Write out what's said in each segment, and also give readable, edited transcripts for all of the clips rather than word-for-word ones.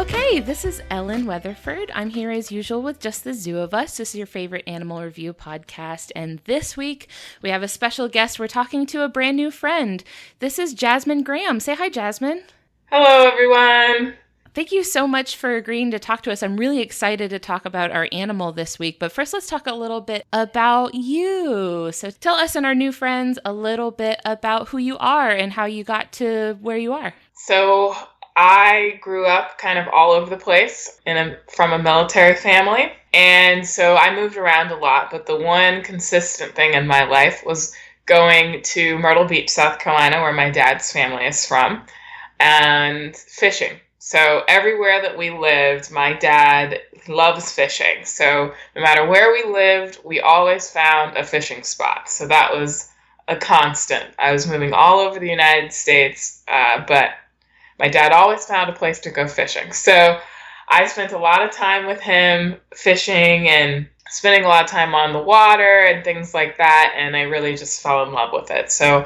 Okay, this is Ellen Weatherford. I'm here as usual with Just the Zoo of Us. This is your favorite animal review podcast. And this week we have a special guest. We're talking to a brand new friend. This is Jasmin Graham. Say hi, Jasmin. Hello, everyone. Thank you so much for agreeing to talk to us. I'm really excited to talk about our animal this week. But first, let's talk a little bit about you. So tell us and our new friends a little bit about who you are and how you got to where you are. So I grew up kind of all over the place from a military family. And so I moved around a lot. But the one consistent thing in my life was going to Myrtle Beach, South Carolina, where my dad's family is from, and fishing. So everywhere that we lived, my dad loves fishing. So no matter where we lived, we always found a fishing spot. So that was a constant. I was moving all over the United States, but my dad always found a place to go fishing. So I spent a lot of time with him fishing and spending a lot of time on the water and things like that. And I really just fell in love with it. So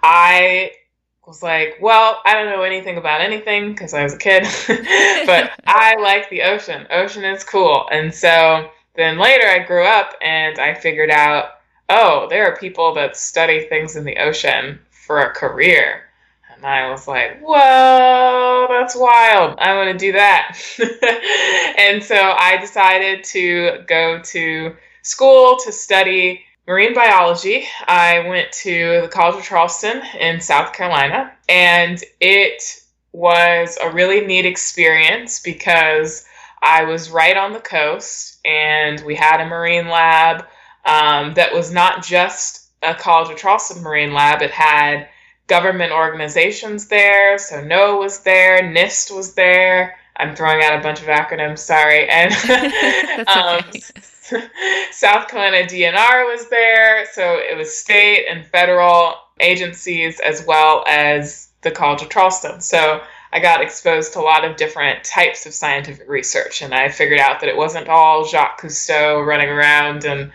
I was like, well, I don't know anything about anything because I was a kid, but I like the ocean. Ocean is cool. And so then later I grew up and I figured out, oh, there are people that study things in the ocean for a career. And I was like, whoa, that's wild. I want to do that. And so I decided to go to school to study marine biology. I went to the College of Charleston in South Carolina, and it was a really neat experience because I was right on the coast, and we had a marine lab that was not just a College of Charleston marine lab. It had government organizations there, so NOAA was there, NIST was there. I'm throwing out a bunch of acronyms, sorry. And That's okay. South Carolina DNR was there, so it was state and federal agencies as well as the College of Charleston. So I got exposed to a lot of different types of scientific research, and I figured out that it wasn't all Jacques Cousteau running around. And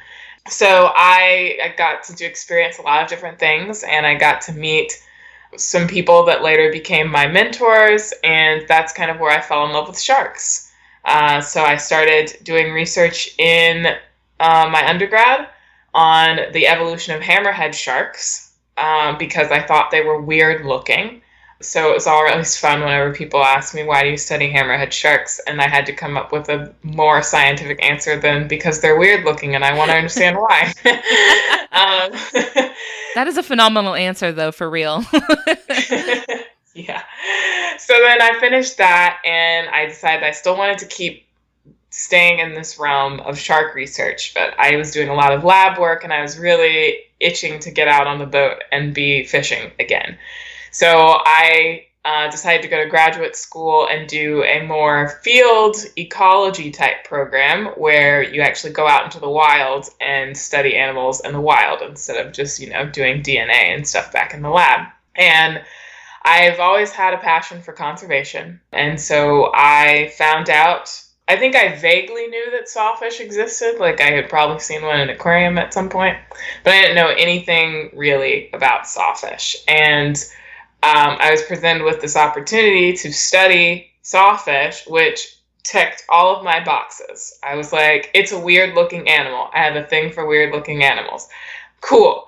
so I got to experience a lot of different things, and I got to meet some people that later became my mentors, and that's kind of where I fell in love with sharks. So I started doing research in my undergrad on the evolution of hammerhead sharks because I thought they were weird looking. So it was always fun whenever people asked me, why do you study hammerhead sharks? And I had to come up with a more scientific answer than because they're weird looking and I want to understand why. That is a phenomenal answer, though, for real. Yeah. So then I finished that and I decided I still wanted to keep staying in this realm of shark research, but I was doing a lot of lab work and I was really itching to get out on the boat and be fishing again. So I decided to go to graduate school and do a more field ecology type program where you actually go out into the wild and study animals in the wild instead of just, doing DNA and stuff back in the lab. And I've always had a passion for conservation. And so I found out, I think I vaguely knew that sawfish existed. Like I had probably seen one in an aquarium at some point, but I didn't know anything really about sawfish. And I was presented with this opportunity to study sawfish, which ticked all of my boxes. I was like, it's a weird looking animal. I have a thing for weird looking animals. Cool.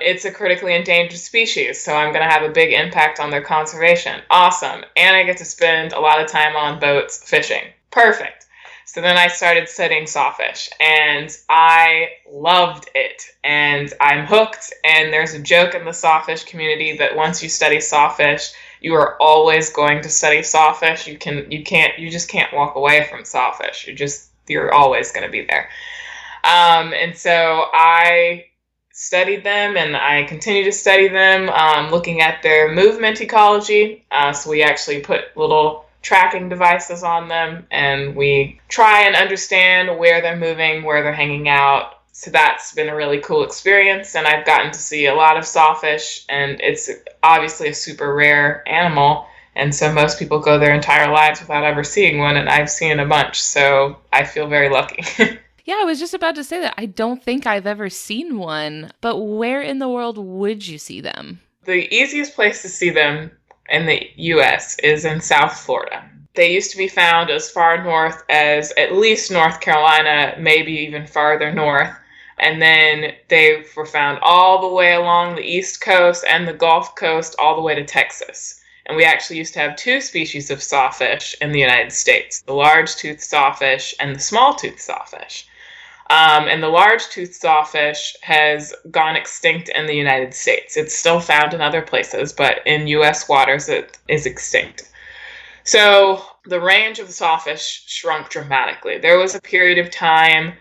It's a critically endangered species, so I'm going to have a big impact on their conservation. Awesome. And I get to spend a lot of time on boats fishing. Perfect. So then I started studying sawfish, and I loved it, and I'm hooked, and there's a joke in the sawfish community that once you study sawfish, you are always going to study sawfish. You just can't walk away from sawfish. You're always going to be there. And so I studied them and I continue to study them, looking at their movement ecology. So we actually put little tracking devices on them and we try and understand where they're moving, where they're hanging out. So that's been a really cool experience, and I've gotten to see a lot of sawfish, and it's obviously a super rare animal, and so most people go their entire lives without ever seeing one, and I've seen a bunch, so I feel very lucky. Yeah, I was just about to say that. I don't think I've ever seen one, but where in the world would you see them? The easiest place to see them in the U.S. is in South Florida. They used to be found as far north as at least North Carolina, maybe even farther north. And then they were found all the way along the East Coast and the Gulf Coast, all the way to Texas. And we actually used to have two species of sawfish in the United States, the large-toothed sawfish and the small-toothed sawfish. And the large-toothed sawfish has gone extinct in the United States. It's still found in other places, but in U.S. waters it is extinct. So the range of the sawfish shrunk dramatically. There was a period of time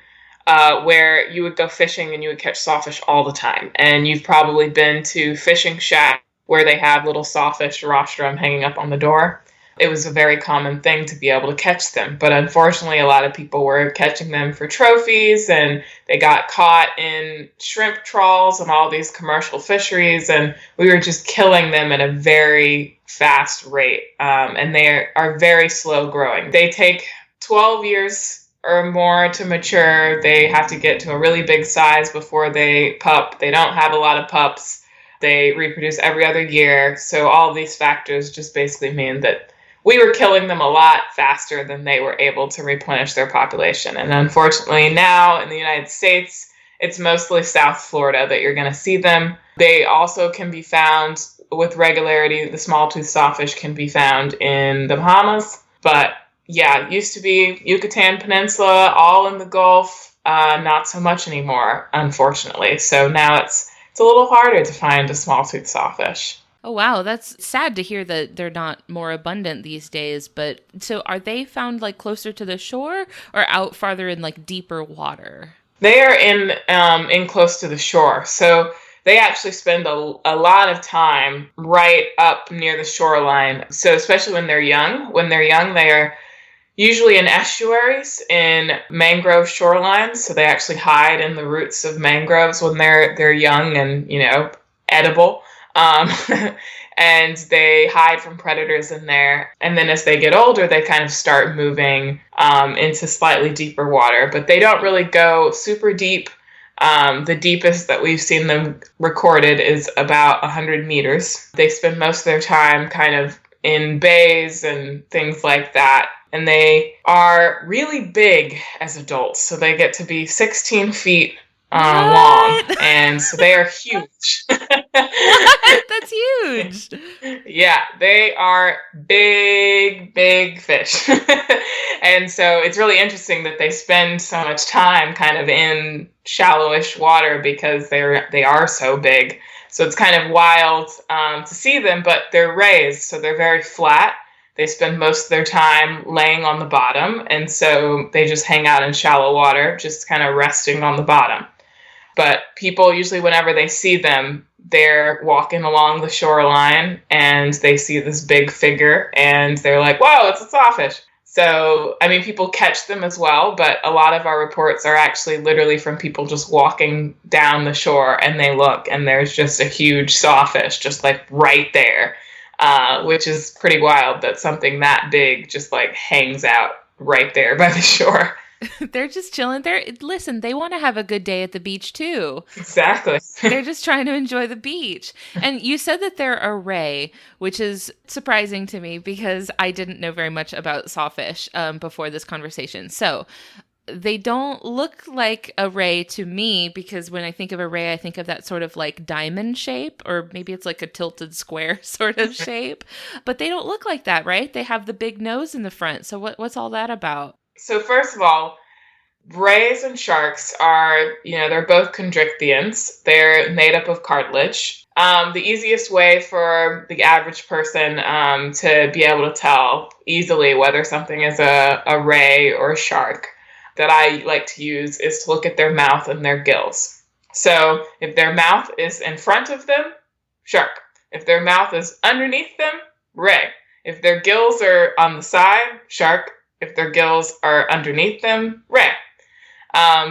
where you would go fishing and you would catch sawfish all the time. And you've probably been to fishing shacks where they have little sawfish rostrum hanging up on the door. It was a very common thing to be able to catch them. But unfortunately, a lot of people were catching them for trophies, and they got caught in shrimp trawls and all these commercial fisheries, and we were just killing them at a very fast rate. And they are very slow growing. They take 12 years or more to mature. They have to get to a really big size before they pup. They don't have a lot of pups. They reproduce every other year. So all these factors just basically mean that we were killing them a lot faster than they were able to replenish their population. And unfortunately now in the United States, it's mostly South Florida that you're going to see them. They also can be found with regularity. The small-toothed sawfish can be found in the Bahamas. But yeah, it used to be Yucatan Peninsula, all in the Gulf. Not so much anymore, unfortunately. So now it's a little harder to find a small-toothed sawfish. Oh, wow. That's sad to hear that they're not more abundant these days. But so are they found like closer to the shore or out farther in like deeper water? They are in close to the shore. So they actually spend a lot of time right up near the shoreline. So especially when they're young, they are usually in estuaries in mangrove shorelines. So they actually hide in the roots of mangroves when they're young and, edible. And they hide from predators in there. And then as they get older, they kind of start moving into slightly deeper water. But they don't really go super deep. The deepest that we've seen them recorded is about 100 meters. They spend most of their time kind of in bays and things like that. And they are really big as adults. So they get to be 16 feet long. And so they are huge. What? That's huge. Yeah, they are big, big fish. And so it's really interesting that they spend so much time kind of in shallowish water because they are so big. So it's kind of wild to see them, but they're raised, so they're very flat. They spend most of their time laying on the bottom, and so they just hang out in shallow water, just kind of resting on the bottom. But people usually, whenever they see them, they're walking along the shoreline, and they see this big figure, and they're like, whoa, it's a sawfish. So, people catch them as well, but a lot of our reports are actually literally from people just walking down the shore, and they look, and there's just a huge sawfish just like right there. Which is pretty wild that something that big just like hangs out right there by the shore. They're just chilling there. Listen, they want to have a good day at the beach too. Exactly. They're just trying to enjoy the beach. And you said that they're a ray, which is surprising to me because I didn't know very much about sawfish before this conversation. So they don't look like a ray to me because when I think of a ray, I think of that sort of like diamond shape, or maybe it's like a tilted square sort of shape. But they don't look like that, right? They have the big nose in the front. So what's all that about? So first of all, rays and sharks are, they're both chondrichthyans. They're made up of cartilage. The easiest way for the average person to be able to tell easily whether something is a ray or a shark that I like to use is to look at their mouth and their gills. So if their mouth is in front of them, shark. If their mouth is underneath them, ray. If their gills are on the side, shark. If their gills are underneath them, ray.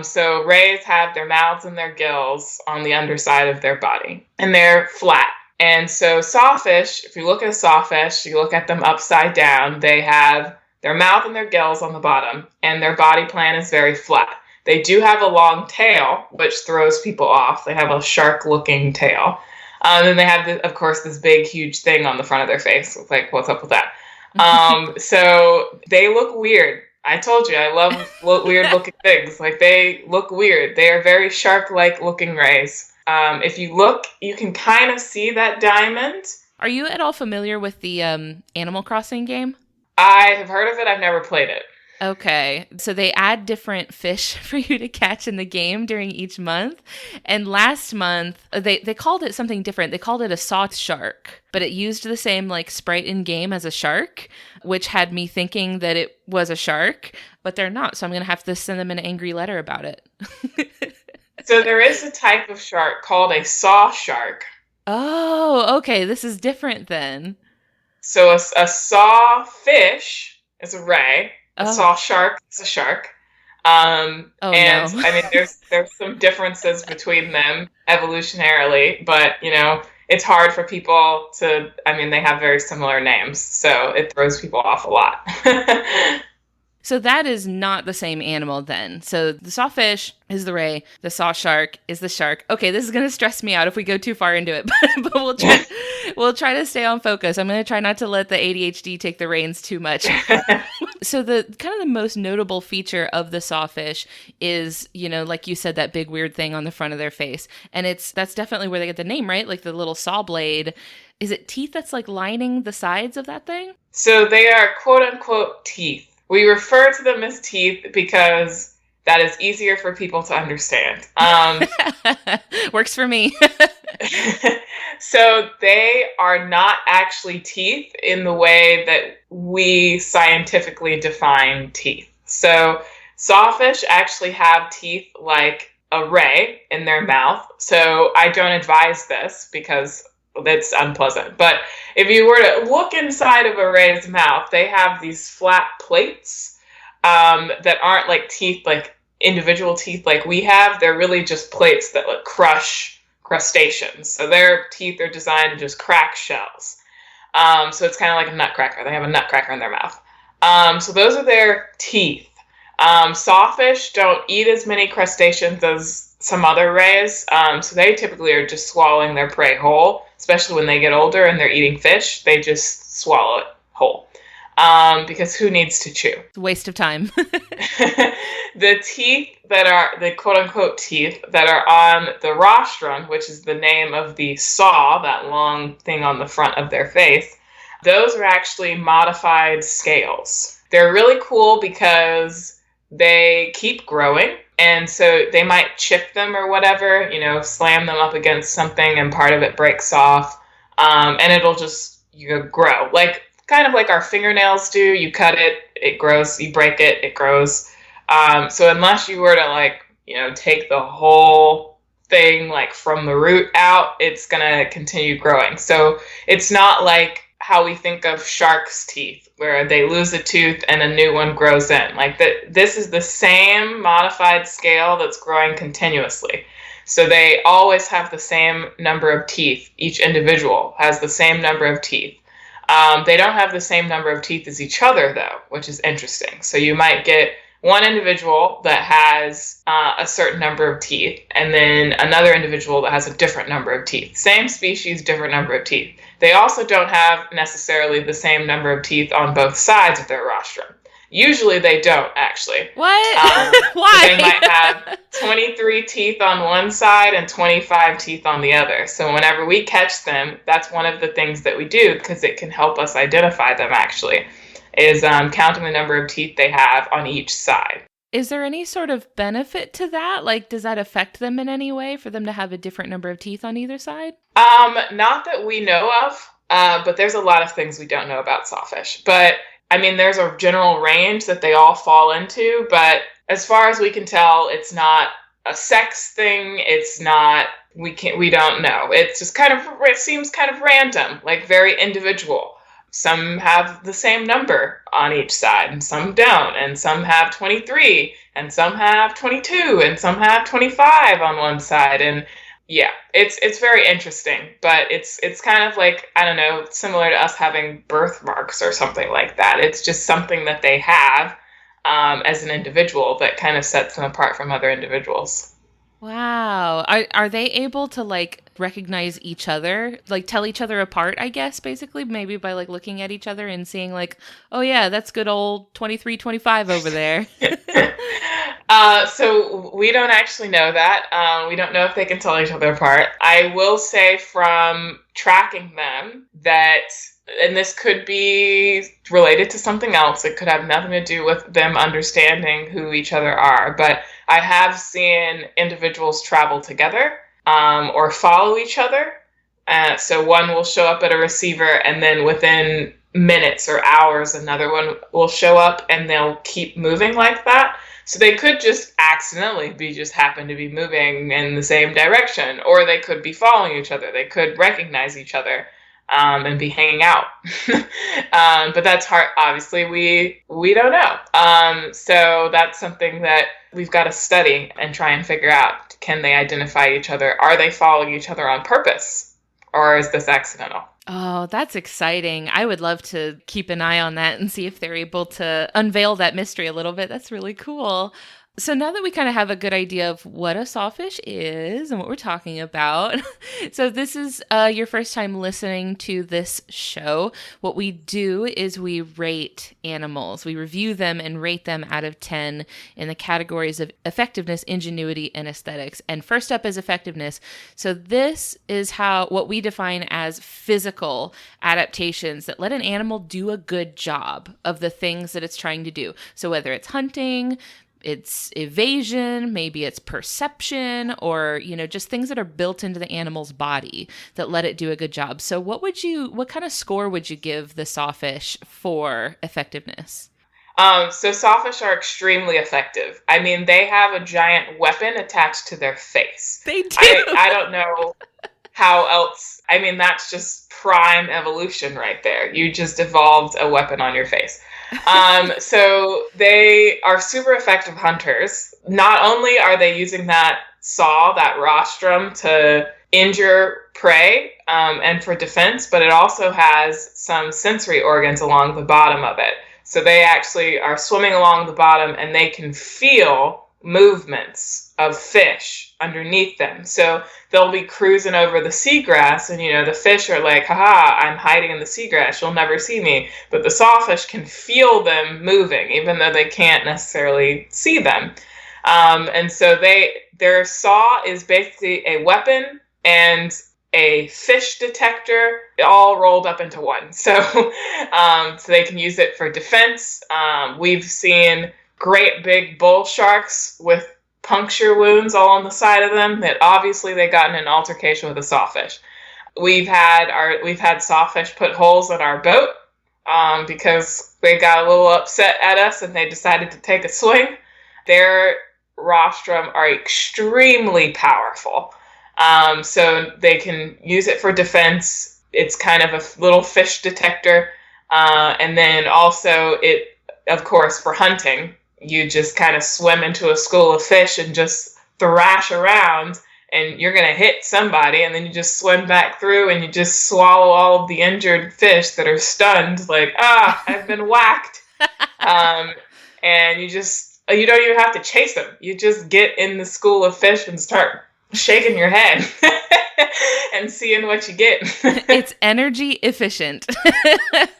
So rays have their mouths and their gills on the underside of their body, and they're flat. And so sawfish, if you look at a sawfish, you look at them upside down, they have their mouth and their gills on the bottom, and their body plan is very flat. They do have a long tail, which throws people off. They have a shark-looking tail. And they have, of course, this big, huge thing on the front of their face. It's like, what's up with that? So they look weird. I told you, I love weird looking things. Like, they look weird. They are very shark-like looking rays. If you look, you can kind of see that diamond. Are you at all familiar with the Animal Crossing game? I have heard of it. I've never played it. Okay, so they add different fish for you to catch in the game during each month. And last month, they called it something different. They called it a saw shark, but it used the same like sprite in game as a shark, which had me thinking that it was a shark, but they're not. So I'm going to have to send them an angry letter about it. So there is a type of shark called a saw shark. Oh, okay. This is different then. So a sawfish is a ray. A Oh, saw shark is a shark. oh And no. I mean, there's some differences between them evolutionarily, but it's hard for people to. I mean, they have very similar names, so it throws people off a lot. So that is not the same animal then. So the sawfish is the ray, the saw shark is the shark. Okay, this is going to stress me out if we go too far into it, but we'll try to stay on focus. I'm going to try not to let the ADHD take the reins too much. So the kind of the most notable feature of the sawfish is, like you said, that big weird thing on the front of their face. And that's definitely where they get the name, right? Like the little saw blade. Is it teeth that's like lining the sides of that thing? So they are quote unquote teeth. We refer to them as teeth because that is easier for people to understand. Works for me. So they are not actually teeth in the way that we scientifically define teeth. So sawfish actually have teeth like a ray in their mouth. So I don't advise this because that's unpleasant. But if you were to look inside of a ray's mouth, they have these flat plates that aren't like teeth, like individual teeth like we have. They're really just plates that like crush crustaceans. So their teeth are designed to just crack shells. So it's kind of like a nutcracker. They have a nutcracker in their mouth. So those are their teeth. Sawfish don't eat as many crustaceans as some other rays. So they typically are just swallowing their prey whole, especially when they get older and they're eating fish. They just swallow it whole. Because who needs to chew? It's a waste of time. The teeth that are the quote-unquote teeth that are on the rostrum, which is the name of the saw, that long thing on the front of their face, those are actually modified scales. They're really cool because they keep growing, and so they might chip them or whatever, slam them up against something and part of it breaks off, and it'll just grow. Like, kind of like our fingernails do. You cut it, it grows. You break it, it grows. So unless you were to take the whole thing like from the root out, it's gonna continue growing. So it's not like how we think of sharks' teeth, where they lose a tooth and a new one grows in. Like that, this is the same modified scale that's growing continuously. So they always have the same number of teeth. Each individual has the same number of teeth. They don't have the same number of teeth as each other, though, which is interesting. So you might get one individual that has a certain number of teeth, and then another individual that has a different number of teeth. Same species, different number of teeth. They also don't have necessarily the same number of teeth on both sides of their rostrum. Usually they don't, actually. What? Why? They might have 23 teeth on one side and 25 teeth on the other. So whenever we catch them, that's one of the things that we do, because it can help us identify them, actually, is counting the number of teeth they have on each side. Is there any sort of benefit to that? Like, does that affect them in any way for them to have a different number of teeth on either side? Not that we know of, but there's a lot of things we don't know about sawfish. But I mean, there's a general range that they all fall into, but as far as we can tell, it's not a sex thing. It's not, we don't know. It's just it seems kind of random, like very individual. Some have the same number on each side, and some don't, and some have 23, and some have 22, and some have 25 on one side, and yeah, it's very interesting, but it's kind of like, I don't know, similar to us having birthmarks or something like that. It's just something that they have as an individual that kind of sets them apart from other individuals. Wow. Are they able to like recognize each other, like tell each other apart, I guess, basically, maybe by like looking at each other and seeing like, oh yeah, that's good old 2325 over there. So we don't actually know that. We don't know if they can tell each other apart. I will say from tracking them that, and this could be related to something else. It could have nothing to do with them understanding who each other are. But I have seen individuals travel together, or follow each other. So one will show up at a receiver, and then within minutes or hours, another one will show up, and they'll keep moving like that. So they could just accidentally be just happen to be moving in the same direction, or they could be following each other. They could recognize each other, and be hanging out. But that's hard. Obviously, we don't know. So that's something that we've got to study and try and figure out. Can they identify each other? Are they following each other on purpose? Or is this accidental? Oh, that's exciting. I would love to keep an eye on that and see if they're able to unveil that mystery a little bit. That's really cool. So now that we kind of have a good idea of what a sawfish is and what we're talking about, so if this is your first time listening to this show, what we do is we rate animals. We review them and rate them out of 10 in the categories of effectiveness, ingenuity, and aesthetics. And first up is effectiveness. So this is what we define as physical adaptations that let an animal do a good job of the things that it's trying to do. So whether it's hunting, it's evasion, maybe it's perception, or, just things that are built into the animal's body that let it do a good job. So what kind of score would you give the sawfish for effectiveness? So sawfish are extremely effective. I mean, they have a giant weapon attached to their face. They do. I don't know how else. I mean, that's just prime evolution right there. You just evolved a weapon on your face. So they are super effective hunters. Not only are they using that saw, that rostrum, to injure prey, and for defense, but it also has some sensory organs along the bottom of it. So they actually are swimming along the bottom, and they can feel movements of fish underneath them. So they'll be cruising over the seagrass, and the fish are like, haha, I'm hiding in the seagrass, you'll never see me. But the sawfish can feel them moving, even though they can't necessarily see them. And so their saw is basically a weapon and a fish detector all rolled up into one. So they can use it for defense. We've seen great big bull sharks with puncture wounds all on the side of them that obviously they got in an altercation with a sawfish. We've had sawfish put holes in our boat, because they got a little upset at us and they decided to take a swing. Their rostrum are extremely powerful. So they can use it for defense. It's kind of a little fish detector. And then also of course, for hunting, you just kind of swim into a school of fish and just thrash around, and you're going to hit somebody, and then you just swim back through and you just swallow all of the injured fish that are stunned, like, I've been whacked. And you don't even have to chase them. You just get in the school of fish and start shaking your head and seeing what you get. It's energy efficient.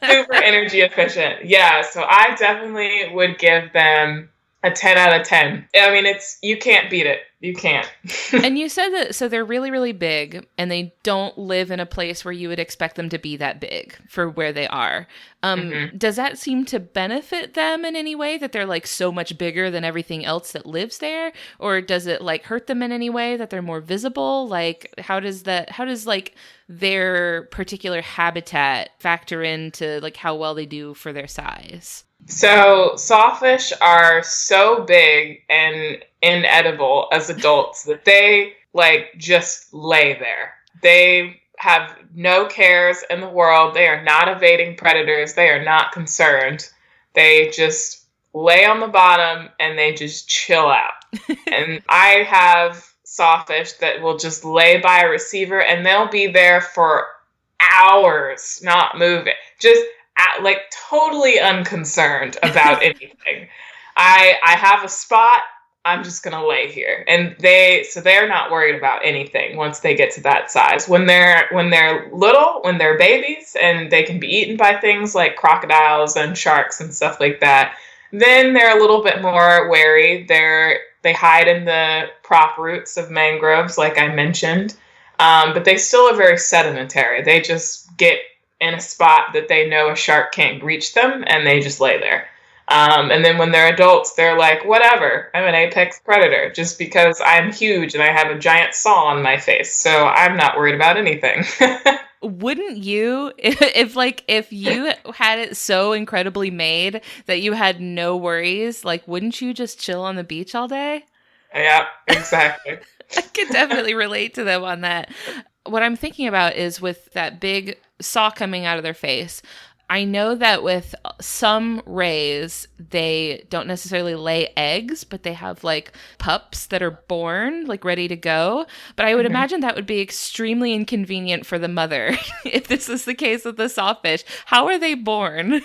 Super energy efficient. Yeah, so I definitely would give them a 10 out of 10. I mean, you can't beat it. You can't. And you said that, so they're really, really big, and they don't live in a place where you would expect them to be that big for where they are. Does that seem to benefit them in any way, that they're like so much bigger than everything else that lives there? Or does it like hurt them in any way that they're more visible? Like, how does like their particular habitat factor into like how well they do for their size? So sawfish are so big and inedible as adults that they like just lay there. They have no cares in the world. They are not evading predators. They are not concerned. They just lay on the bottom and they just chill out. And I have sawfish that will just lay by a receiver and they'll be there for hours, not moving. Just like totally unconcerned about anything. I have a spot I'm just going to lay here. And they're not worried about anything once they get to that size. When they're little, when they're babies and they can be eaten by things like crocodiles and sharks and stuff like that, then they're a little bit more wary. They hide in the prop roots of mangroves, like I mentioned. But they still are very sedentary. They just get in a spot that they know a shark can't reach them, and they just lay there. And then when they're adults, they're like, whatever, I'm an apex predator just because I'm huge and I have a giant saw on my face. So I'm not worried about anything. Wouldn't you, if you had it so incredibly made that you had no worries, like, wouldn't you just chill on the beach all day? Yeah, exactly. I can definitely relate to them on that. What I'm thinking about is with that big saw coming out of their face, I know that with some rays, they don't necessarily lay eggs, but they have like pups that are born, like ready to go. But I would imagine that would be extremely inconvenient for the mother if this is the case with the sawfish. How are they born?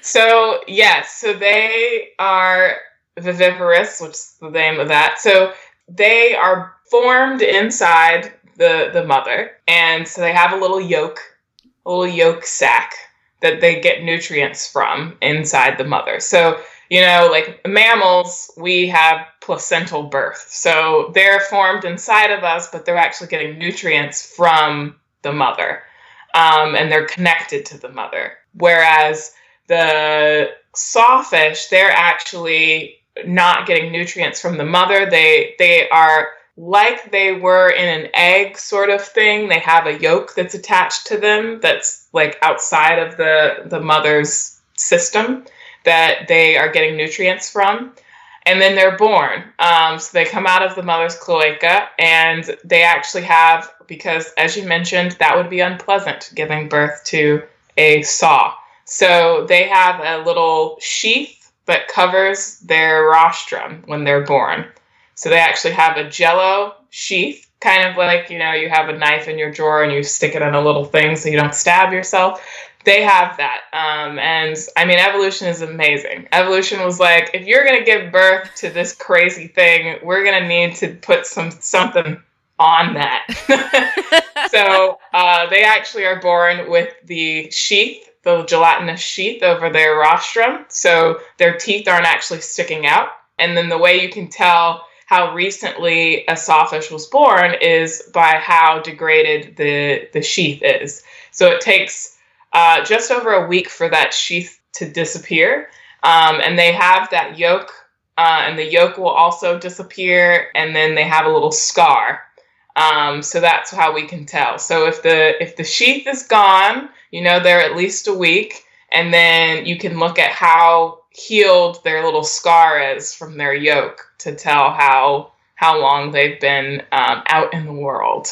So, yes, so they are viviparous, which is the name of that. So they are formed inside the mother. And so they have a little yolk sac that they get nutrients from inside the mother. So, like mammals, we have placental birth. So they're formed inside of us, but they're actually getting nutrients from the mother. And they're connected to the mother. Whereas the sawfish, they're actually not getting nutrients from the mother. They are like they were in an egg sort of thing. They have a yolk that's attached to them that's like outside of the mother's system that they are getting nutrients from. And then they're born. So they come out of the mother's cloaca, and they actually have, because as you mentioned, that would be unpleasant, giving birth to a saw. So they have a little sheath that covers their rostrum when they're born. So they actually have a jello sheath, kind of like, you have a knife in your drawer and you stick it in a little thing so you don't stab yourself. They have that. And I mean, evolution is amazing. Evolution was like, if you're going to give birth to this crazy thing, we're going to need to put something on that. So they actually are born with the sheath, the gelatinous sheath over their rostrum. So their teeth aren't actually sticking out. And then the way you can tell how recently a sawfish was born is by how degraded the sheath is. So it takes just over a week for that sheath to disappear. And they have that yolk, and the yolk will also disappear, and then they have a little scar. So that's how we can tell. So if the sheath is gone, they're at least a week, and then you can look at how healed their little scar is from their yolk to tell how long they've been out in the world.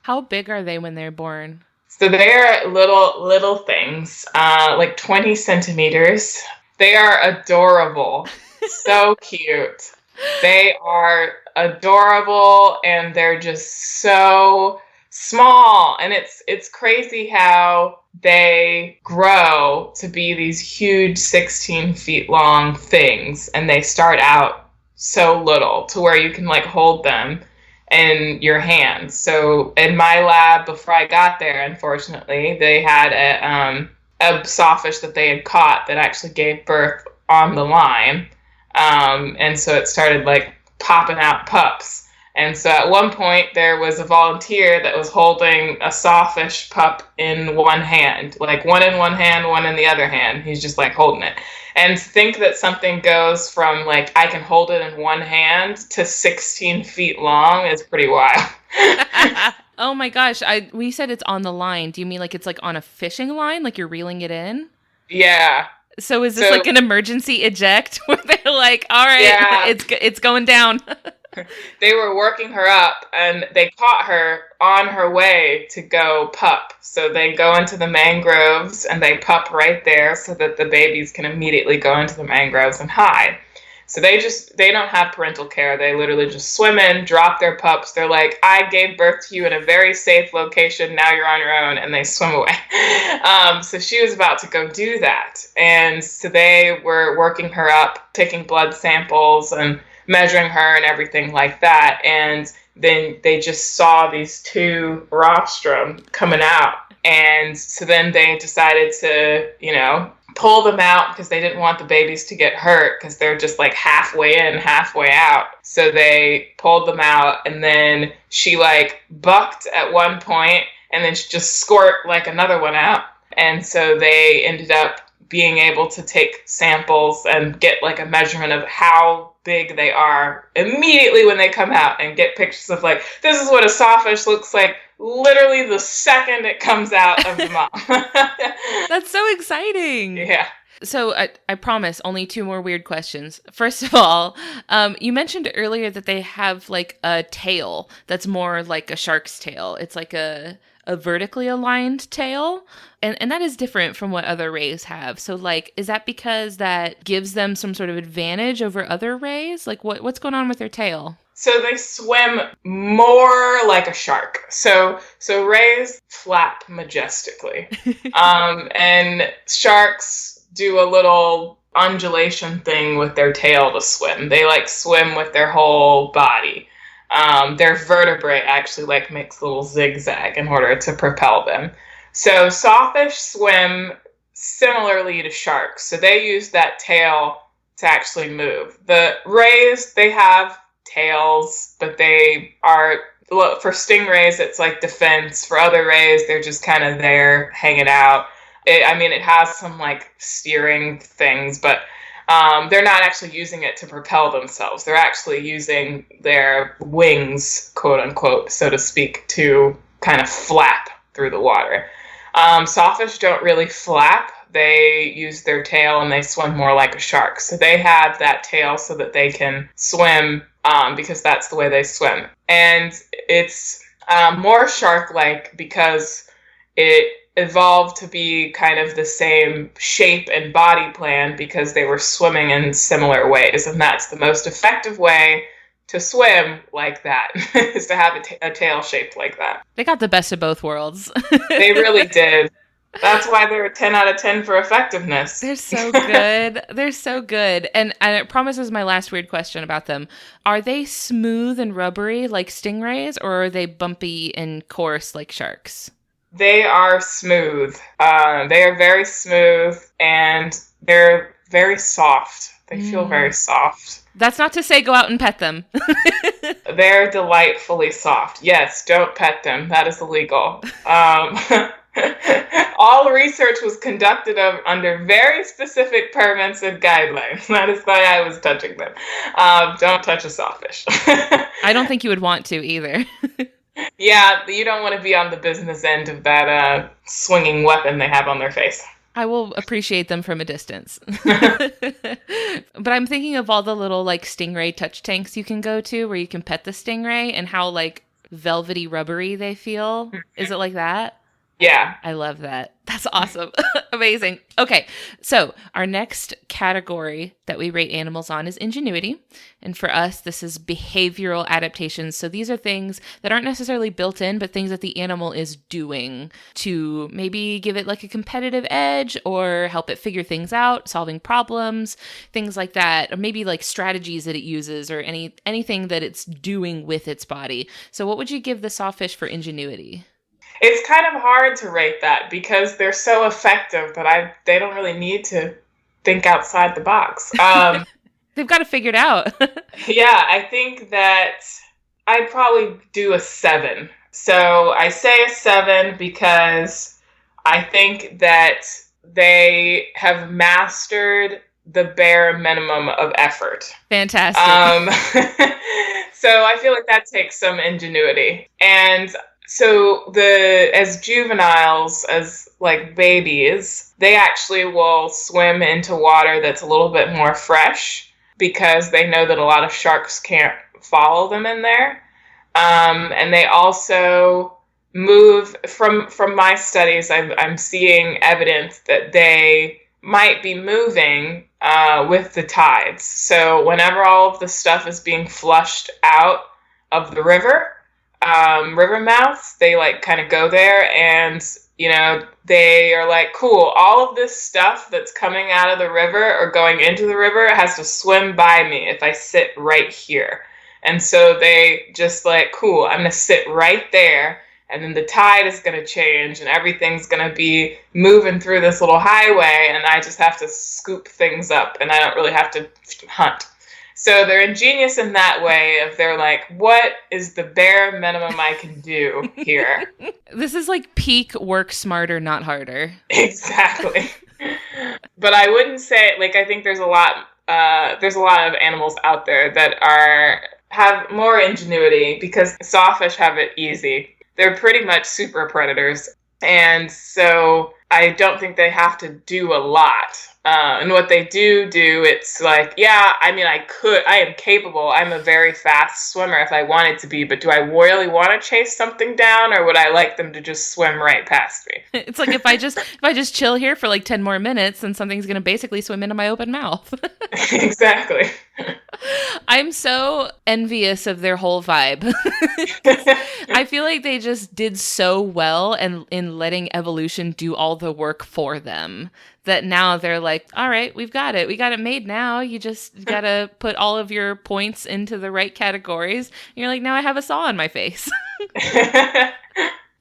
How big are they when they're born? So they're little things, like 20 centimeters. They are adorable. So cute. They are adorable, and they're just so small. And it's crazy how they grow to be these huge 16 feet long things, and they start out so little to where you can like hold them in your hands. So in my lab before I got there, unfortunately, they had a sawfish that they had caught that actually gave birth on the line. And so it started like popping out pups. And so at one point there was a volunteer that was holding a sawfish pup in one hand, like one in one hand, one in the other hand. He's just like holding it. And to think that something goes from like, I can hold it in one hand to 16 feet long is pretty wild. Oh my gosh. We said it's on the line. Do you mean like it's like on a fishing line? Like you're reeling it in? Yeah. So is this like an emergency eject where they're like, all right, yeah, it's going down? They were working her up, and they caught her on her way to go pup. So they go into the mangroves and they pup right there so that the babies can immediately go into the mangroves and hide. So they don't have parental care. They literally just swim in, drop their pups. They're like, I gave birth to you in a very safe location. Now you're on your own. And they swim away. So she was about to go do that. And so they were working her up, taking blood samples, and measuring her and everything like that. And then they just saw these two rostrum coming out. And so then they decided to, pull them out because they didn't want the babies to get hurt because they're just like halfway in, halfway out. So they pulled them out, and then she like bucked at one point and then she just squirt like another one out. And so they ended up being able to take samples and get like a measurement of how big they are immediately when they come out, and get pictures of like, this is what a sawfish looks like literally the second it comes out of the mom. That's so exciting. Yeah. So I promise only two more weird questions. First of all, you mentioned earlier that they have like a tail that's more like a shark's tail. It's like a vertically aligned tail. And that is different from what other rays have. So like, is that because that gives them some sort of advantage over other rays? Like what's going on with their tail? So they swim more like a shark. So rays flap majestically. And sharks do a little undulation thing with their tail to swim. They like swim with their whole body. Their vertebrae actually like makes a little zigzag in order to propel them. So sawfish swim similarly to sharks. So they use that tail to actually move. The rays, they have tails, but they are, for stingrays, it's like defense. For other rays, they're just kind of there hanging out. It has some like steering things, but they're not actually using it to propel themselves. They're actually using their wings, quote unquote, so to speak, to kind of flap through the water. Sawfish don't really flap. They use their tail and they swim more like a shark. So they have that tail so that they can swim because that's the way they swim. And it's more shark-like because it evolved to be kind of the same shape and body plan because they were swimming in similar ways. And that's the most effective way to swim like that, is to have a tail shaped like that. They got the best of both worlds. They really did. That's why they're a 10 out of 10 for effectiveness. They're so good. They're so good. And I promise this is my last weird question about them. Are they smooth and rubbery like stingrays, or are they bumpy and coarse like sharks? They are smooth. They are very smooth, and they're very soft. They feel very soft. That's not to say go out and pet them. They're delightfully soft. Yes, don't pet them. That is illegal. All research was conducted under very specific permits and guidelines. That is why I was touching them. Don't touch a sawfish. I don't think you would want to either. Yeah, you don't want to be on the business end of that swinging weapon they have on their face. I will appreciate them from a distance. But I'm thinking of all the little like stingray touch tanks you can go to where you can pet the stingray and how like velvety rubbery they feel. Is it like that? Yeah. I love that. That's awesome. Amazing. Okay. So our next category that we rate animals on is ingenuity. And for us, this is behavioral adaptations. So these are things that aren't necessarily built in, but things that the animal is doing to maybe give it like a competitive edge or help it figure things out, solving problems, things like that, or maybe like strategies that it uses or anything that it's doing with its body. So what would you give the sawfish for ingenuity? It's kind of hard to rate that because they're so effective that they don't really need to think outside the box. They've got to figure it out. Yeah, I think that I'd probably do a 7. So I say a 7 because I think that they have mastered the bare minimum of effort. Fantastic. So I feel like that takes some ingenuity. And so as juveniles, as like babies, they actually will swim into water that's a little bit more fresh because they know that a lot of sharks can't follow them in there. And they also move from my studies. I'm seeing evidence that they might be moving with the tides. So whenever all of the stuff is being flushed out of the river mouths, they like kind of go there, and You know, they are like, cool, all of this stuff that's coming out of the river or going into the river has to swim by me if I sit right here. And so they just like, cool, I'm going to sit right there. And then the tide is going to change and everything's going to be moving through this little highway. And I just have to scoop things up and I don't really have to hunt. So they're ingenious in that way of they're like, what is the bare minimum I can do here? This is like peak work smarter, not harder. Exactly. But I wouldn't say, like, I think there's a lot of animals out there that have more ingenuity because sawfish have it easy. They're pretty much super predators. And so I don't think they have to do a lot. And what they do, it's like, yeah, I mean, I am capable. I'm a very fast swimmer if I wanted to be, but do I really want to chase something down or would I like them to just swim right past me? It's like if I just chill here for like 10 more minutes, then something's going to basically swim into my open mouth. Exactly. I'm so envious of their whole vibe. I feel like they just did so well and in letting evolution do all the work for them that now they're like, all right, we've got it. We got it made now. You just got to put all of your points into the right categories. And you're like, now I have a saw on my face.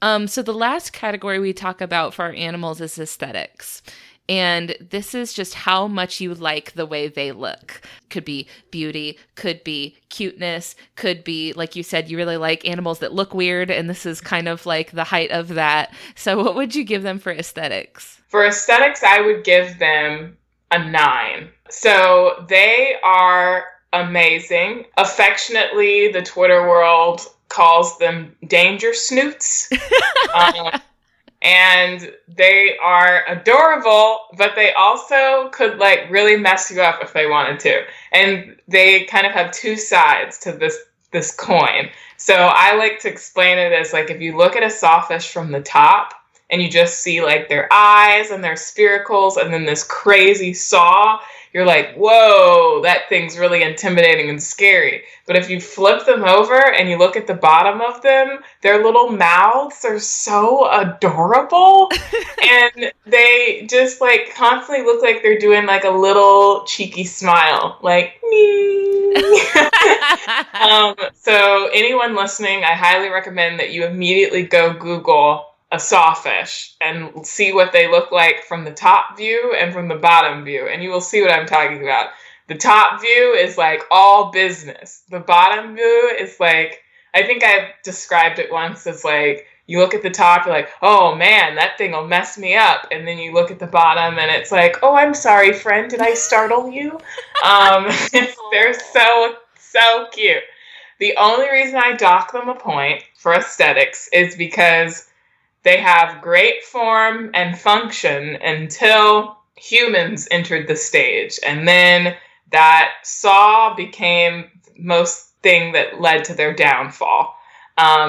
So the last category we talk about for our animals is aesthetics. And this is just how much you like the way they look. Could be beauty, could be cuteness, could be, like you said, you really like animals that look weird, and this is kind of like the height of that. So what would you give them for aesthetics? For aesthetics, I would give them a 9. So they are amazing. Affectionately, the Twitter world calls them danger snoots. And they are adorable, but they also could like really mess you up if they wanted to. And they kind of have two sides to this coin. So I like to explain it as like if you look at a sawfish from the top and you just see like their eyes and their spiracles and then this crazy saw, you're like, whoa, that thing's really intimidating and scary. But if you flip them over and you look at the bottom of them, their little mouths are so adorable. And they just like constantly look like they're doing like a little cheeky smile, like, me. So anyone listening, I highly recommend that you immediately go Google a sawfish and see what they look like from the top view and from the bottom view, and you will see what I'm talking about. The top view is like all business. The bottom view is like, I think I've described it once as like, you look at the top, you're like, oh man, that thing will mess me up. And then you look at the bottom and it's like, oh, I'm sorry, friend, did I startle you? They're so cute. The only reason I dock them a point for aesthetics is because they have great form and function until humans entered the stage. And then that saw became most thing that led to their downfall.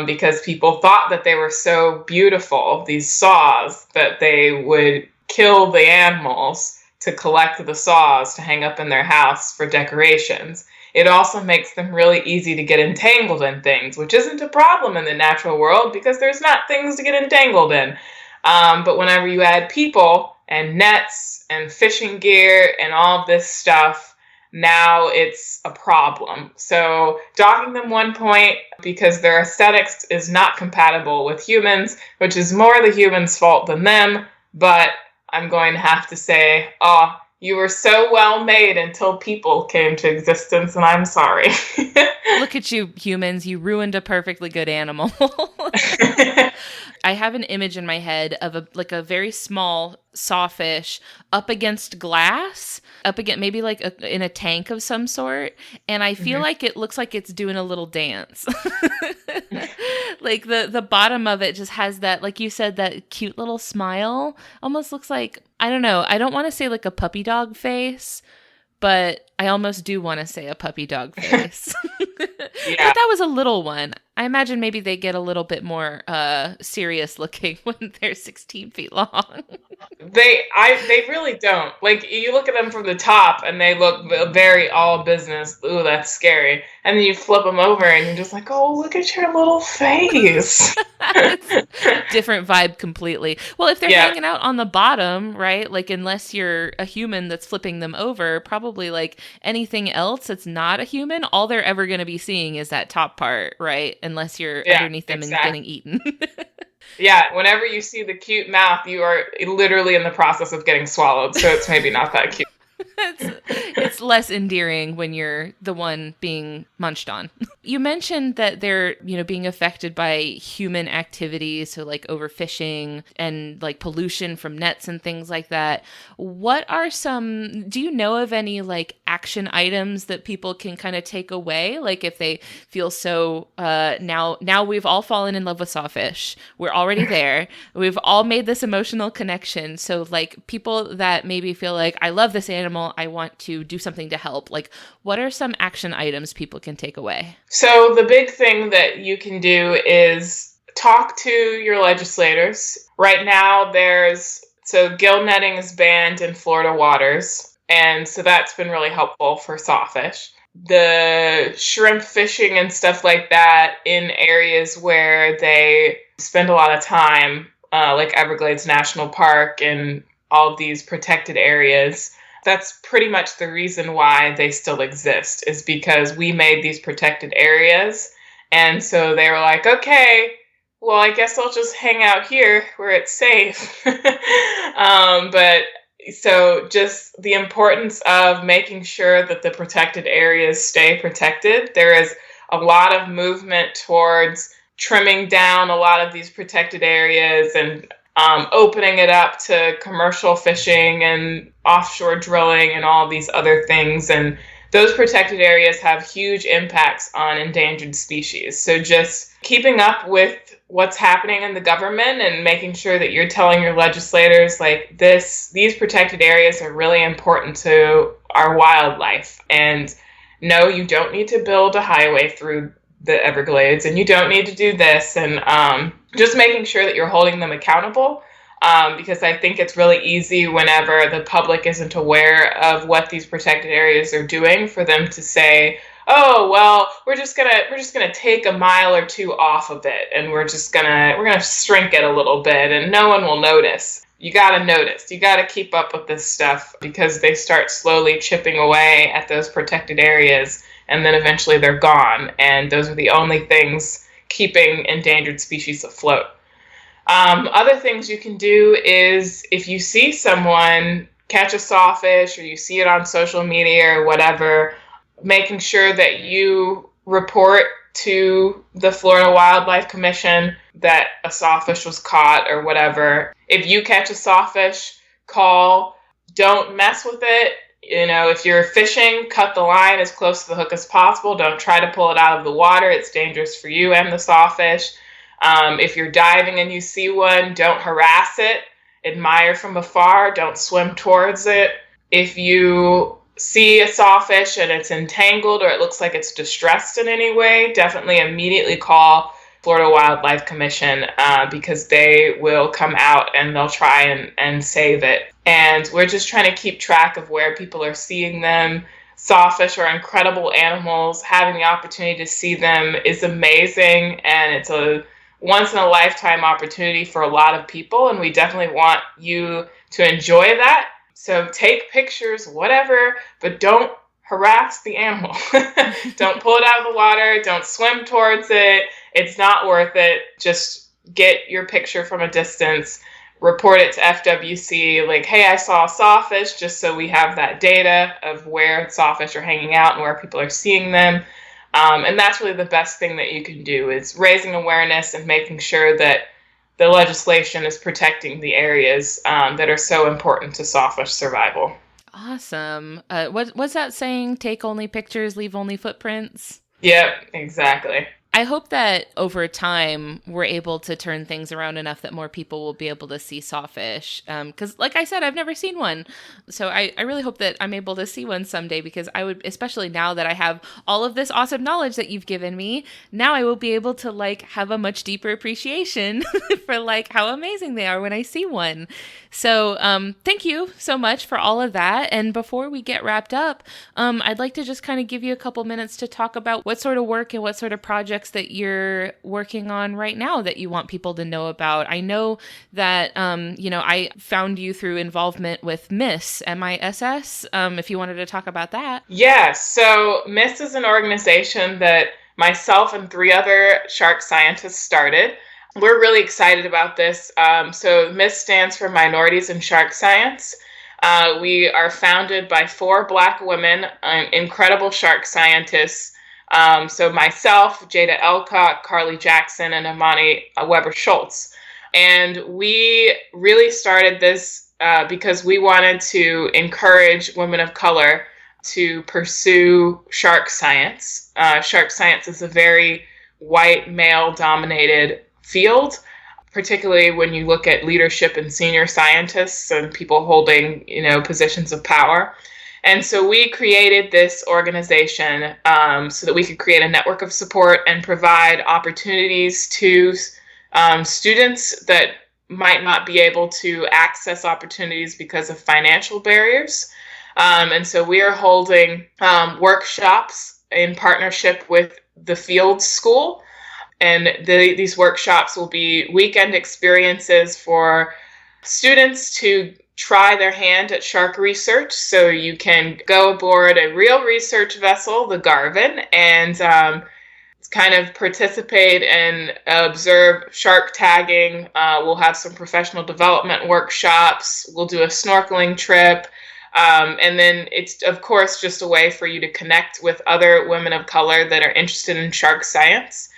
Because people thought that they were so beautiful, these saws, that they would kill the animals to collect the saws to hang up in their house for decorations. It also makes them really easy to get entangled in things, which isn't a problem in the natural world because there's not things to get entangled in. But whenever you add people and nets and fishing gear and all of this stuff, now it's a problem. So docking them 1 point because their aesthetics is not compatible with humans, which is more the humans' fault than them. But I'm going to have to say, you were so well made until people came to existence, and I'm sorry. Look at you, humans. You ruined a perfectly good animal. I have an image in my head of a very small sawfish up against glass, up against maybe like in a tank of some sort, and I feel like it looks like it's doing a little dance. Like the bottom of it just has that, like you said, that cute little smile. Almost looks like, I don't know, I don't want to say like a puppy dog face, but I almost do want to say a puppy dog face. Yeah. But that was a little one. I imagine maybe they get a little bit more serious looking when they're 16 feet long. They really don't. Like, you look at them from the top and they look very all business. Ooh, that's scary. And then you flip them over and you're just like, oh, look at your little face. It's different vibe completely. Well, if they're Yeah. hanging out on the bottom, right? Like, unless you're a human that's flipping them over, probably like anything else that's not a human, all they're ever going to be seeing is that top part, right? Unless you're Yeah, underneath them exactly. and getting eaten. Yeah, whenever you see the cute mouth, you are literally in the process of getting swallowed. So it's maybe not that cute. it's less endearing when you're the one being munched on. You mentioned that they're, being affected by human activities, so like overfishing and like pollution from nets and things like that. Do you know of any like action items that people can kind of take away? Like if they feel so, now we've all fallen in love with Sawfish. We're already there. We've all made this emotional connection. So like people that maybe feel like, I love this animal, I want to do something to help. Like, what are some action items people can take away? So the big thing that you can do is talk to your legislators. Right now, gill netting is banned in Florida waters, and so that's been really helpful for sawfish. The shrimp fishing and stuff like that in areas where they spend a lot of time, like Everglades National Park and all of these protected areas, that's pretty much the reason why they still exist, is because we made these protected areas. And so they were like, okay, well, I guess I'll just hang out here where it's safe. But so just the importance of making sure that the protected areas stay protected. There is a lot of movement towards trimming down a lot of these protected areas and opening it up to commercial fishing and offshore drilling and all these other things. And those protected areas have huge impacts on endangered species. So just keeping up with what's happening in the government and making sure that you're telling your legislators, like, these protected areas are really important to our wildlife. And no, you don't need to build a highway through the Everglades, and you don't need to do this. And just making sure that you're holding them accountable, because I think it's really easy whenever the public isn't aware of what these protected areas are doing for them to say, oh, well, we're just gonna take a mile or two off of it, and we're gonna shrink it a little bit, and no one will notice. You gotta notice. You gotta keep up with this stuff, because they start slowly chipping away at those protected areas, and then eventually they're gone, and those are the only things keeping endangered species afloat. Other things you can do is, if you see someone catch a sawfish or you see it on social media or whatever, making sure that you report to the Florida Wildlife Commission that a sawfish was caught or whatever. If you catch a sawfish, call. Don't mess with it. If you're fishing, cut the line as close to the hook as possible. Don't try to pull it out of the water. It's dangerous for you and the sawfish. If you're diving and you see one, don't harass it. Admire from afar. Don't swim towards it. If you see a sawfish and it's entangled or it looks like it's distressed in any way, definitely immediately call Florida Wildlife Commission, because they will come out and they'll try and save it. And we're just trying to keep track of where people are seeing them. Sawfish are incredible animals. Having the opportunity to see them is amazing, and it's a once-in-a-lifetime opportunity for a lot of people, and we definitely want you to enjoy that. So take pictures, whatever, but don't harass the animal. Don't pull it out of the water. Don't swim towards it. It's not worth it. Just get your picture from a distance. Report it to FWC, like, hey, I saw a sawfish, just so we have that data of where sawfish are hanging out and where people are seeing them. And that's really the best thing that you can do, is raising awareness and making sure that the legislation is protecting the areas that are so important to sawfish survival. Awesome. What's that saying? Take only pictures, leave only footprints? Yep, exactly. I hope that over time we're able to turn things around enough that more people will be able to see Sawfish. Because like I said, I've never seen one. So I really hope that I'm able to see one someday, because I would, especially now that I have all of this awesome knowledge that you've given me, now I will be able to like have a much deeper appreciation for like how amazing they are when I see one. So thank you so much for all of that. And before we get wrapped up, I'd like to just kind of give you a couple minutes to talk about what sort of work and what sort of projects that you're working on right now that you want people to know about. I know that, I found you through involvement with MISS, MISS, if you wanted to talk about that. Yes. So MISS is an organization that myself and 3 other shark scientists started. We're really excited about this. So MISS stands for Minorities in Shark Science. We are founded by 4 Black women, incredible shark scientists. So myself, Jada Elcock, Carly Jackson, and Amani Weber-Schultz. And we really started this because we wanted to encourage women of color to pursue shark science. Shark science is a very white, male-dominated field, particularly when you look at leadership and senior scientists and people holding, positions of power. And so we created this organization so that we could create a network of support and provide opportunities to students that might not be able to access opportunities because of financial barriers. And so we are holding workshops in partnership with the Field School. And these workshops will be weekend experiences for students to try their hand at shark research. So you can go aboard a real research vessel, the Garvin, and kind of participate and observe shark tagging. We'll have some professional development workshops. We'll do a snorkeling trip. And then it's, of course, just a way for you to connect with other women of color that are interested in shark science.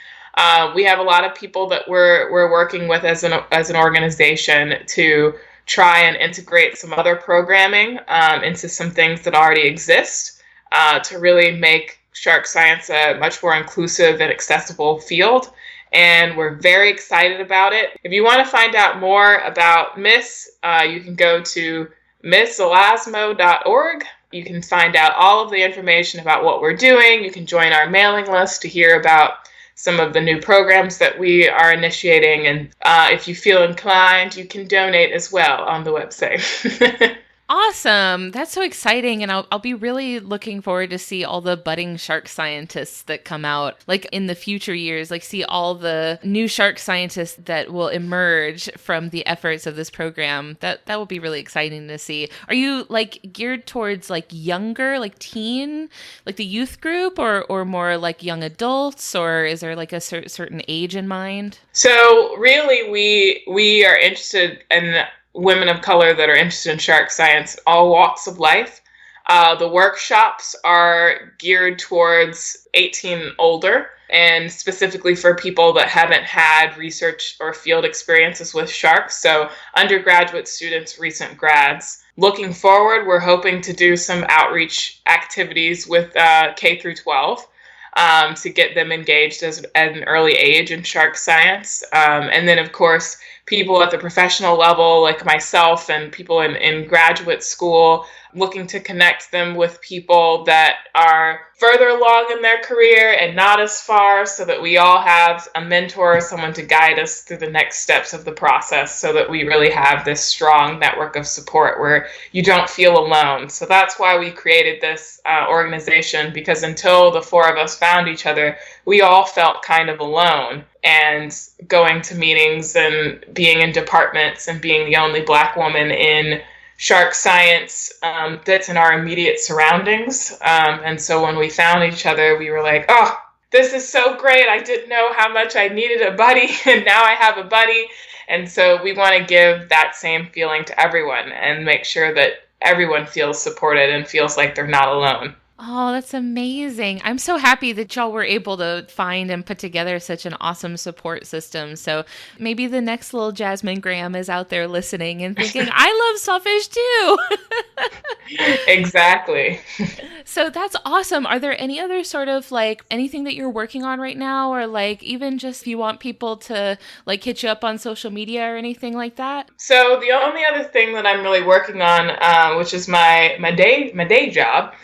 We have a lot of people that we're working with as an organization to try and integrate some other programming into some things that already exist to really make shark science a much more inclusive and accessible field. And we're very excited about it. If you want to find out more about MISS, you can go to misselasmo.org. You can find out all of the information about what we're doing. You can join our mailing list to hear about some of the new programs that we are initiating. And if you feel inclined, you can donate as well on the website. Awesome. That's so exciting. And I'll be really looking forward to see all the budding shark scientists that come out, like in the future years, like see all the new shark scientists that will emerge from the efforts of this program. That will be really exciting to see. Are you like geared towards like younger, like teen, like the youth group, or more like young adults, or is there like a certain age in mind? So really we are interested in women of color that are interested in shark science, all walks of life. The workshops are geared towards 18 and older, and specifically for people that haven't had research or field experiences with sharks. So undergraduate students, recent grads. Looking forward, we're hoping to do some outreach activities with K through 12. To get them engaged at an early age in shark science. And then, of course, people at the professional level, like myself, and people in graduate school, looking to connect them with people that are further along in their career and not as far, so that we all have a mentor, someone to guide us through the next steps of the process, so that we really have this strong network of support where you don't feel alone. So that's why we created this organization, because until the 4 of us found each other, we all felt kind of alone. And going to meetings and being in departments and being the only Black woman in shark science that's in our immediate surroundings. And so when we found each other, we were like, oh, this is so great. I didn't know how much I needed a buddy, and now I have a buddy. And so we want to give that same feeling to everyone and make sure that everyone feels supported and feels like they're not alone. Oh, that's amazing. I'm so happy that y'all were able to find and put together such an awesome support system. So maybe the next little Jasmin Graham is out there listening and thinking, I love Sawfish too. Exactly. So that's awesome. Are there any other sort of like anything that you're working on right now, or like even just if you want people to like hit you up on social media or anything like that? So the only other thing that I'm really working on, which is my day job,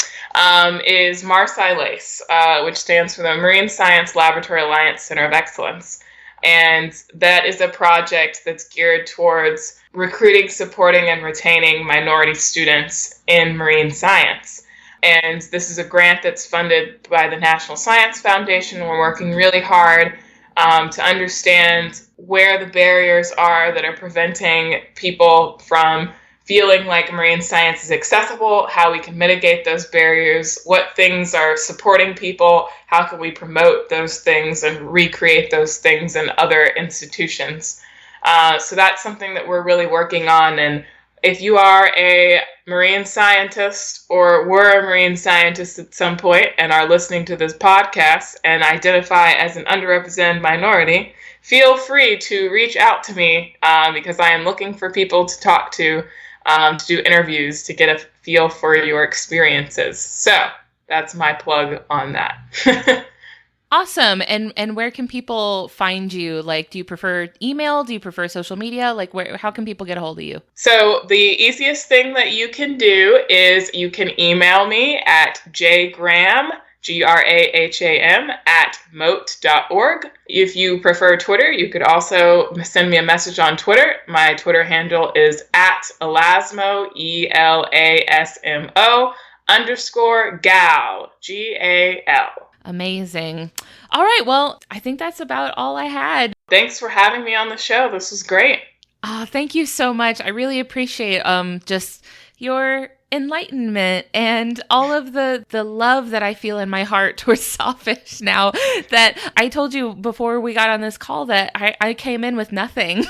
is MARSCI-LACE, which stands for the Marine Science Laboratory Alliance Center of Excellence. And that is a project that's geared towards recruiting, supporting, and retaining minority students in marine science. And this is a grant that's funded by the National Science Foundation. We're working really hard to understand where the barriers are that are preventing people from feeling like marine science is accessible, how we can mitigate those barriers, what things are supporting people, how can we promote those things and recreate those things in other institutions. So that's something that we're really working on. And if you are a marine scientist or were a marine scientist at some point and are listening to this podcast and identify as an underrepresented minority, feel free to reach out to me because I am looking for people to talk to do interviews to get a feel for your experiences. So that's my plug on that. Awesome. And where can people find you? Like, do you prefer email? Do you prefer social media? Like, how can people get a hold of you? So the easiest thing that you can do is you can email me at jgraham, Graham, @moat.org. If you prefer Twitter, you could also send me a message on Twitter. My Twitter handle is @elasmo, ELASMO _gal, GAL. Amazing. All right. Well, I think that's about all I had. Thanks for having me on the show. This was great. Thank you so much. I really appreciate just your enlightenment and all of the love that I feel in my heart towards Sawfish now that I told you before we got on this call that I came in with nothing.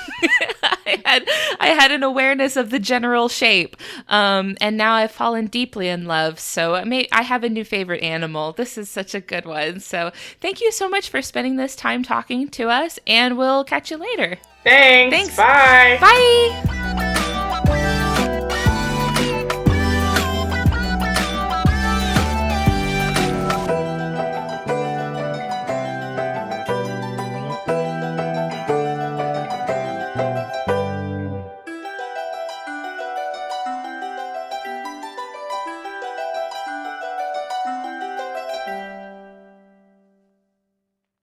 I had an awareness of the general shape, and now I've fallen deeply in love. So I have a new favorite animal. This is such a good one. So thank you so much for spending this time talking to us, and we'll catch you later. Thanks. Bye. Bye.